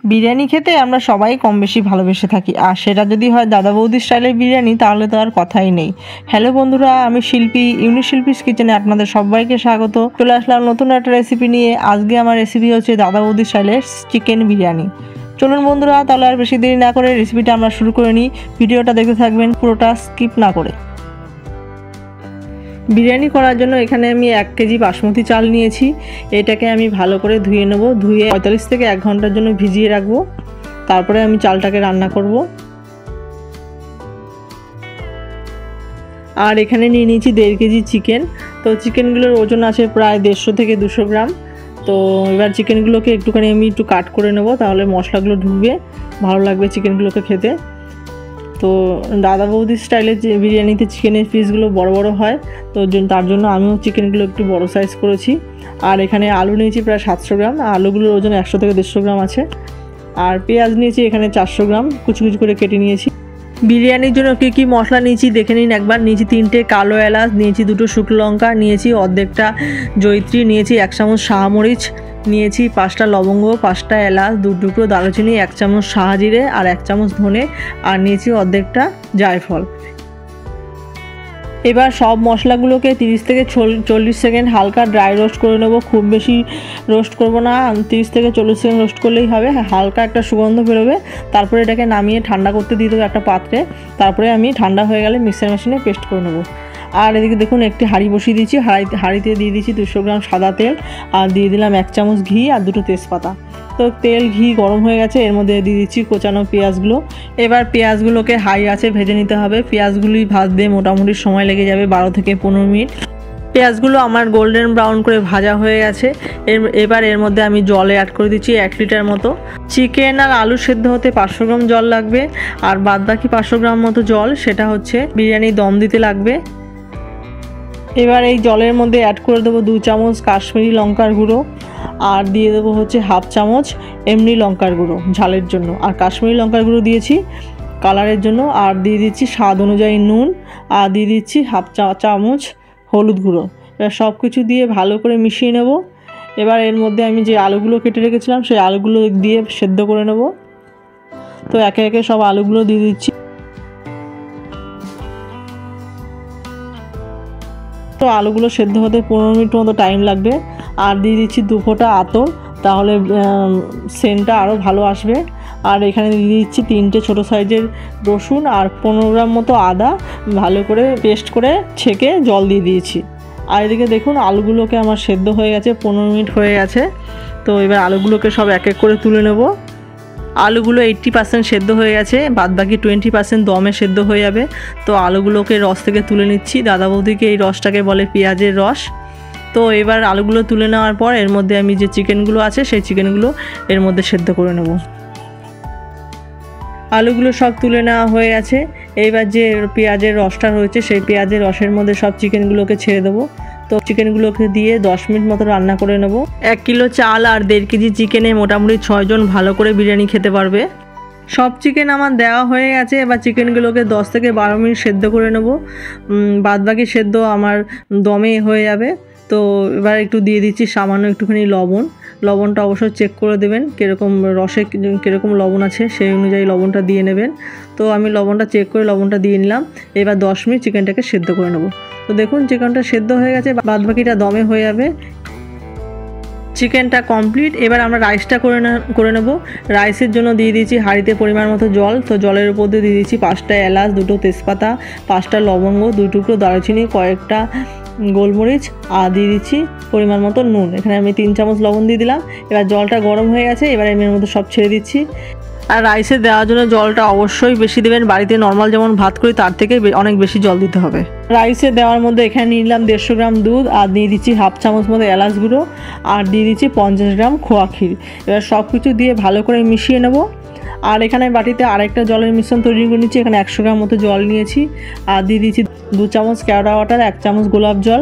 বিরিয়ানি খেতে আমরা সবাই কম বেশি ভালোবেসে থাকি, আর সেটা যদি হয় দাদা বৌদির স্টাইলের বিরিয়ানি তাহলে তো আর কথাই নেই। হ্যালো বন্ধুরা, আমি শিল্পী, ইউনিক শিল্পীস কিচেনে আপনাদের সবাইকে স্বাগত। চলে আসলাম নতুন একটা রেসিপি নিয়ে। আজকে আমার রেসিপি হচ্ছে দাদা বৌদির স্টাইলের চিকেন বিরিয়ানি। চলুন বন্ধুরা, তাহলে আর বেশি দেরি না করে রেসিপিটা আমরা শুরু করে নিই। ভিডিওটা দেখতে থাকবেন পুরোটা স্কিপ না করে। বিরিয়ানি করার জন্য এখানে আমি 1 কেজি বাসমতি চাল নিয়েছি। এটাকে আমি ভালো করে ধুয়ে নেব। ধুয়ে 45 থেকে 1 ঘন্টার জন্য ভিজিয়ে রাখবো। তারপরে আমি চালটাকে রান্না করব। আর এখানে নিয়ে নিয়েছি 1.5 কেজি চিকেন। তো চিকেনগুলোর ওজন আছে প্রায় 150 থেকে 200 গ্রাম। তো এবার চিকেনগুলোকে একটুখানি আমি একটু কাট করে নেব, তাহলে মশলাগুলো ঢুকবে, ভালো লাগবে চিকেনগুলোকে খেতে। তো দাদা বৌদির স্টাইলের যে বিরিয়ানিতে চিকেনের পিসগুলো বড় বড় হয়, তো তার জন্য আমিও চিকেনগুলো একটু বড় সাইজ করেছি। আর এখানে আলু নিয়েছি প্রায় 700 গ্রাম। আলুগুলোর ওজন 100 থেকে 150 গ্রাম আছে। আর পেঁয়াজ নিয়েছি এখানে 400 গ্রাম, কুচি কুচি করে কেটে নিয়েছি। বিরিয়ানির জন্য কী কী মশলা নিয়েছি দেখে নিন একবার। নিয়েছি 3টে কালো এলাচ, নিয়েছি 2টো শুকনো লঙ্কা, নিয়েছি অর্ধেকটা জয়িত্রী, নিয়েছি 1 চামচ শাহমরিচ, নিয়েছি 5টা লবঙ্গ, 5টা এলাচ, 2 টুকরো দারুচিনি, 1 চামচ শাহজিরে আর 1 চামচ ধনে, আর নিয়েছি অর্ধেকটা জায়ফল। এবার সব মশলাগুলোকে 30 থেকে 40 সেকেন্ড হালকা ড্রাই রোস্ট করে নেব। খুব বেশি রোস্ট করব না, 30 থেকে 40 সেকেন্ড রোস্ট করলেই হবে। হালকা একটা সুগন্ধ বেরোবে। তারপরে এটাকে নামিয়ে ঠান্ডা করতে দিয়ে দেবো একটা পাত্রে। তারপরে আমি ঠান্ডা হয়ে গেলে মিক্সার মেশিনে পেস্ট করে নেব। আর এদিকে দেখুন একটি হাঁড়ি বসিয়ে দিয়েছি। হাঁড়িতে দিয়ে দিয়েছি 200 গ্রাম সাদা তেল, আর দিয়ে দিলাম 1 চামচ ঘি আর 2টো তেজপাতা। তো তেল ঘি গরম হয়ে গেছে, এর মধ্যে দিয়ে দিচ্ছি কোচানো পেঁয়াজগুলো। এবার পেঁয়াজগুলোকে হাই আঁচে ভেজে নিতে হবে। পেঁয়াজগুলি ভাজতে মোটামুটি সময় লেগে যাবে 12 থেকে 15 মিনিট। পেঁয়াজগুলো আমার গোল্ডেন ব্রাউন করে ভাজা হয়ে গেছে। এবার এর মধ্যে আমি জল অ্যাড করে দিচ্ছি 1 লিটার মতো। চিকেন আর আলু সেদ্ধ হতে 500 গ্রাম জল লাগবে, আর বাদবাকি 500 গ্রাম মতো জল সেটা হচ্ছে বিরিয়ানি দম দিতে লাগবে। এবার এই জলের মধ্যে অ্যাড করে দেবো 2 চামচ কাশ্মীরি লঙ্কার গুঁড়ো, আর দিয়ে দেবো হচ্ছে 1/2 চামচ এমনি লঙ্কার গুঁড়ো ঝালের জন্য, আর কাশ্মীরি লঙ্কার গুঁড়ো দিয়েছি কালারের জন্য। আর দিয়ে দিচ্ছি স্বাদ অনুযায়ী নুন, আর দিয়ে দিচ্ছি 1/2 চামচ হলুদ গুঁড়ো। এবার সব কিছু দিয়ে ভালো করে মিশিয়ে নেব। এবার এর মধ্যে আমি যে আলুগুলো কেটে রেখেছিলাম সেই আলুগুলো দিয়ে সেদ্ধ করে নেব। তো একে একে সব আলুগুলো দিয়ে দিচ্ছি। তো আলুগুলো সেদ্ধ হতে 15 মিনিট মতো টাইম লাগবে। আর দিয়ে দিচ্ছি 2 ফোঁটা আতর, তাহলে সেন্টটা আরও ভালো আসবে। আর এখানে দিয়ে দিচ্ছি 3টে ছোটো সাইজের রসুন আর 15 গ্রাম মতো আদা, ভালো করে পেস্ট করে ছেঁকে জল দিয়ে দিয়েছি। আর এদিকে দেখুন আলুগুলোকে আমার সেদ্ধ হয়ে গেছে, 15 মিনিট হয়ে গেছে। তো এবার আলুগুলোকে সব এক এক করে তুলে নেব। আলুগুলো 80% সেদ্ধ হয়ে গেছে, বাদবাকি 20% দমে সেদ্ধ হয়ে যাবে। তো আলুগুলোকে রস থেকে তুলে নিচ্ছি। দাদা বৌদিকে এই রসটাকে বলে পেঁয়াজের রস। তো এবার আলুগুলো তুলে নেওয়ার পর এর মধ্যে আমি যে চিকেনগুলো আছে সেই চিকেনগুলো এর মধ্যে সেদ্ধ করে নেব। আলুগুলো সব তুলে নেওয়া হয়ে গেছে। এইবার যে পেঁয়াজের রসটা রয়েছে সেই পেঁয়াজের রসের মধ্যে সব চিকেনগুলোকে ছেড়ে দেবো। তো চিকেনগুলোকে দিয়ে 10 মিনিট মতো রান্না করে নেব। 1 কিলো চাল আর 1.5 কেজি চিকেনে মোটামুটি 6 জন ভালো করে বিরিয়ানি খেতে পারবে। সব চিকেন আমার দেওয়া হয়ে গেছে। এবার চিকেনগুলোকে 10 থেকে 12 মিনিট সেদ্ধ করে নেব। বাদবাকি সেদ্ধ আমার দমে হয়ে যাবে। তো এবার একটু দিয়ে দিচ্ছি সামান্য একটুখানি লবণ। লবণটা অবশ্যই চেক করে দেবেন, কীরকম রসে কীরকম লবণ আছে সেই অনুযায়ী লবণটা দিয়ে নেবেন। তো আমি লবণটা চেক করে লবণটা দিয়ে নিলাম। এবার 10 মিনিট চিকেনটাকে সেদ্ধ করে নেব। তো দেখুন চিকেনটা সেদ্ধ হয়ে গেছে, বাদবাকিটা দমে হয়ে যাবে। চিকেনটা কমপ্লিট। এবার আমরা রাইসটা করে নেব। রাইসের জন্য দিয়ে দিয়েছি হাঁড়িতে পরিমাণ মতো জল। তো জলের উপর দিয়ে দিয়েছি 5টা এলাচ, 2টো তেজপাতা, 5টা লবঙ্গ, 2 টুকরো দারুচিনি, কয়েকটা গোলমরিচ, আর দিয়ে দিচ্ছি পরিমাণ মতো নুন। এখানে আমি 3 চামচ লবণ দিয়ে দিলাম। এবার জলটা গরম হয়ে গেছে, এবার আমি এর মধ্যে সব ছেড়ে দিচ্ছি। আর রাইসে দেওয়ার জন্য জলটা অবশ্যই বেশি দেবেন। বাড়িতে নর্মাল যেমন ভাত করি তার থেকে অনেক বেশি জল দিতে হবে। রাইসে দেওয়ার মধ্যে এখানে নিয়ে নিলাম 150 গ্রাম দুধ, আর দিয়ে দিচ্ছি 1/2 চামচ মতো এলাচ গুঁড়ো, আর দিয়ে দিচ্ছি 50 গ্রাম খোয়া ক্ষীর। এবার সব কিছু দিয়ে ভালো করে মিশিয়ে নেব। আর এখানে বাটিতে আরেকটা জলের মিশ্রণ তৈরি করে নিচ্ছি। এখানে 100 গ্রাম মতো জল নিয়েছি, আর দিয়ে দিচ্ছি 2 চামচ কেওড়া ওয়াটার, 1 চামচ গোলাপ জল,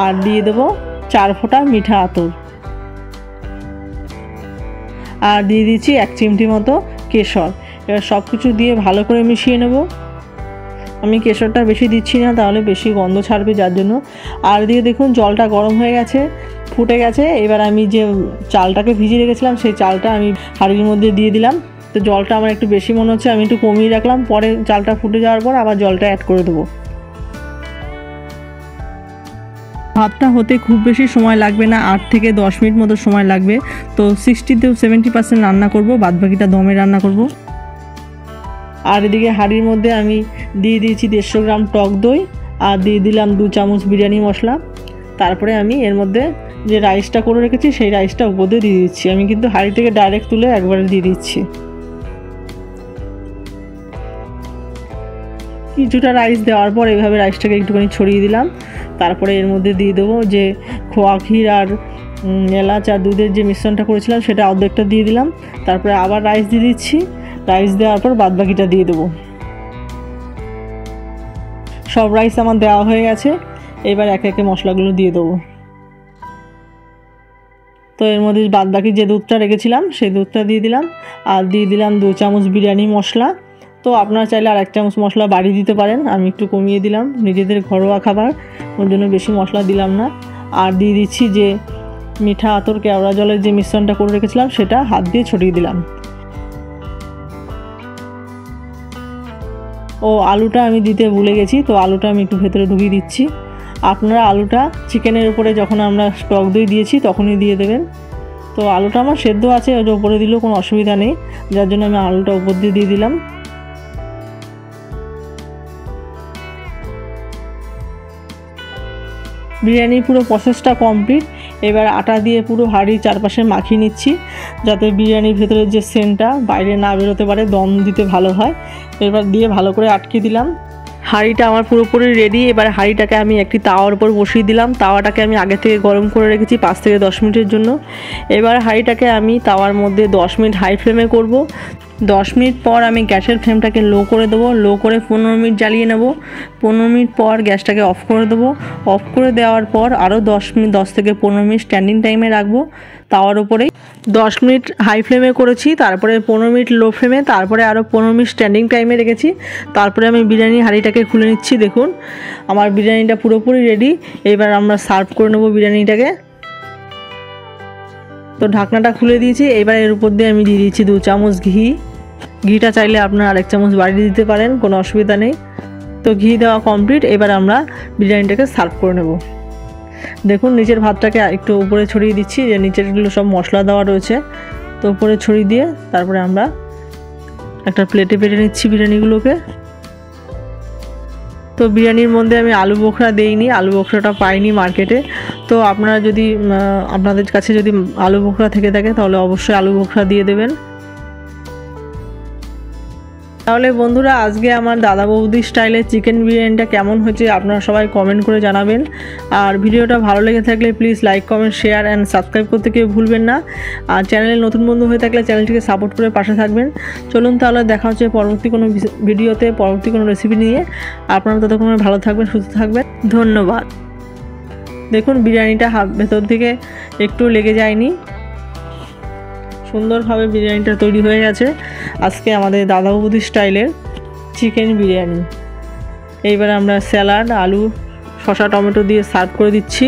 আর দিয়ে দেবো 4 ফোঁটা মিঠা আতর, আর দিয়ে দিচ্ছি 1 চিমটি মতো কেশর। এবার সব কিছু দিয়ে ভালো করে মিশিয়ে নেব। আমি কেশরটা বেশি দিচ্ছি না, তাহলে বেশি গন্ধ ছাড়বে, যার জন্য। আর এদিকে দেখুন জলটা গরম হয়ে গেছে, ফুটে গেছে। এবার আমি যে চালটাকে ভিজিয়ে রেখেছিলাম সেই চালটা আমি হাঁড়ির মধ্যে দিয়ে দিলাম। তো জলটা আমার একটু বেশি মনে হচ্ছে, আমি একটু কমিয়ে রাখলাম, পরে চালটা ফুটে যাওয়ার পর আবার জলটা অ্যাড করে দেবো। ভাতটা হতে খুব বেশি সময় লাগবে না, 8 থেকে 10 মিনিট মতো সময় লাগবে। তো 60 to 70% রান্না করব, বাদবাকিটা দমে রান্না করব। আর এদিকে হাঁড়ির মধ্যে আমি দিয়ে দিয়েছি 150 গ্রাম টক দই, আর দিয়ে দিলাম 2 চামচ বিরিয়ানি মশলা। তারপরে আমি এর মধ্যে যে রাইসটা করে রেখেছি সেই রাইসটা উপর দিয়ে দিয়ে দিচ্ছি। আমি কিন্তু হাঁড়ি থেকে ডাইরেক্ট তুলে একবারে দিয়ে দিচ্ছি। কিছুটা রাইস দেওয়ার পর এইভাবে রাইসটাকে একটুখানি ছড়িয়ে দিলাম। তারপরে এর মধ্যে দিয়ে দেবো যে খোয়া ক্ষীর আর এলাচ আর দুধের যে মিশ্রণটা করেছিলাম সেটা অর্ধেকটা দিয়ে দিলাম। তারপরে আবার রাইস দিয়ে দিচ্ছি। রাইস দেওয়ার পর বাদবাকিটা দিয়ে দেবো। সব রাইস আমার দেওয়া হয়ে গেছে, এবার একে একে মশলাগুলো দিয়ে দেবো। তো এর মধ্যে বাদবাকি যে দুধটা রেখেছিলাম সেই দুধটা দিয়ে দিলাম, আর দিয়ে দিলাম 2 চামচ বিরিয়ানি মশলা। তো আপনারা চাইলে আর 1 চামচ মশলা বাড়িয়ে দিতে পারেন, আমি একটু কমিয়ে দিলাম, নিজেদের ঘরোয়া খাবার, ওর জন্য বেশি মশলা দিলাম না। আর দিয়ে দিচ্ছি যে মিঠা আতর কেওড়া জলের যে মিশ্রণটা করে রেখেছিলাম সেটা হাত দিয়ে ছড়িয়ে দিলাম। ও আলুটা আমি দিতে ভুলে গেছি, তো আলুটা আমি একটু ভেতরে ঢুকিয়ে দিচ্ছি। আপনারা আলুটা চিকেনের উপরে যখন আমরা টক দই দিয়েছি তখনই দিয়ে দেবেন। তো আলুটা আমার সেদ্ধ আছে, ওর উপরে দিলেও কোনো অসুবিধা নেই, যার জন্য আমি আলুটা উপর দিয়ে দিলাম। বিরিয়ানির পুরো প্রসেসটা কমপ্লিট। এবার আটা দিয়ে পুরো হাঁড়ির চারপাশে মাখিয়ে নিচ্ছি, যাতে বিরিয়ানির ভেতরে যে সেন্টটা বাইরে না বেরোতে পারে, দম দিতে ভালো হয়। এবার দিয়ে ভালো করে আটকে দিলাম। হাঁড়িটা আমার পুরোপুরি রেডি। এবার হাঁড়িটাকে আমি একটি তাওয়ার উপর বসিয়ে দিলাম। তাওয়াটাকে আমি আগে থেকে গরম করে রেখেছি 5 থেকে 10 মিনিটের জন্য। এবার হাঁড়িটাকে আমি তাওয়ার মধ্যে 10 মিনিট হাই ফ্লেমে করব। 10 মিনিট পর আমি গ্যাসের ফ্লেমটাকে লো করে দেবো, লো করে 15 মিনিট জ্বালিয়ে নেব। 15 মিনিট পর গ্যাসটাকে অফ করে দেবো। অফ করে দেওয়ার পর আরও 10 থেকে 15 মিনিট স্ট্যান্ডিং টাইমে রাখবো তাওয়ার উপরেই। 10 মিনিট হাই ফ্লেমে করেছি, তারপরে 15 মিনিট লো ফ্লেমে, তারপরে আরও 15 মিনিট স্ট্যান্ডিং টাইমে রেখেছি। তারপরে আমি বিরিয়ানি হাঁড়িটাকে খুলে নিচ্ছি। দেখুন আমার বিরিয়ানিটা পুরোপুরি রেডি। এবার আমরা সার্ভ করে নেবো বিরিয়ানিটাকে। তো ঢাকনাটা খুলে দিয়েছি। এবার এর উপর দিয়ে আমি দিয়ে দিচ্ছি 2 চামচ ঘি। ঘিটা চাইলে আপনারা 1 চামচ বাড়িয়ে দিতে পারেন, কোনো অসুবিধা নেই। তো ঘি দেওয়া কমপ্লিট। এবার আমরা বিরিয়ানিটাকে সার্ভ করে নেব। দেখুন নিচের ভাতটাকে একটু উপরে ছড়িয়ে দিচ্ছি, যে নিচেরগুলো সব মশলা দেওয়া রয়েছে, তো উপরে ছড়িয়ে দিয়ে তারপরে আমরা একটা প্লেটে পেটে নিচ্ছি বিরিয়ানিগুলোকে। তো বিরিয়ানির মধ্যে আমি আলু বোখরা দেইনি, আলু বোখরাটা পাইনি মার্কেটে। তো আপনারা যদি আপনাদের কাছে যদি আলু বোখরা থেকে থাকে তাহলে অবশ্যই আলু বোখরা দিয়ে দেবেন। তাহলে বন্ধুরা আজকে আমার দাদা বৌদি স্টাইলের চিকেন বিরিয়ানিটা কেমন হয়েছে আপনারা সবাই কমেন্ট করে জানাবেন। আর ভিডিওটা ভালো লেগে থাকলে please like comment share and subscribe করতে কেউ ভুলবেন না। আর চ্যানেলে নতুন বন্ধু হয়ে থাকলে চ্যানেলটিকে সাপোর্ট করে পাশে থাকবেন। চলুন তাহলে দেখা হচ্ছে পরবর্তী কোনো ভিডিওতে, পরবর্তী কোনো রেসিপি নিয়ে। আপনারা ততক্ষণ ভালো থাকবেন, সুস্থ থাকবেন। ধন্যবাদ। দেখুন বিরিয়ানিটা ভেতর থেকে একটু লেগে যায়নি, সুন্দরভাবে বিরিয়ানিটা তৈরি হয়ে গেছে। আজকে আমাদের দাদা বৌদি স্টাইলের চিকেন বিরিয়ানি। এইবার আমরা স্যালাড, আলু, শসা, টমেটো দিয়ে সার্ভ করে দিচ্ছি।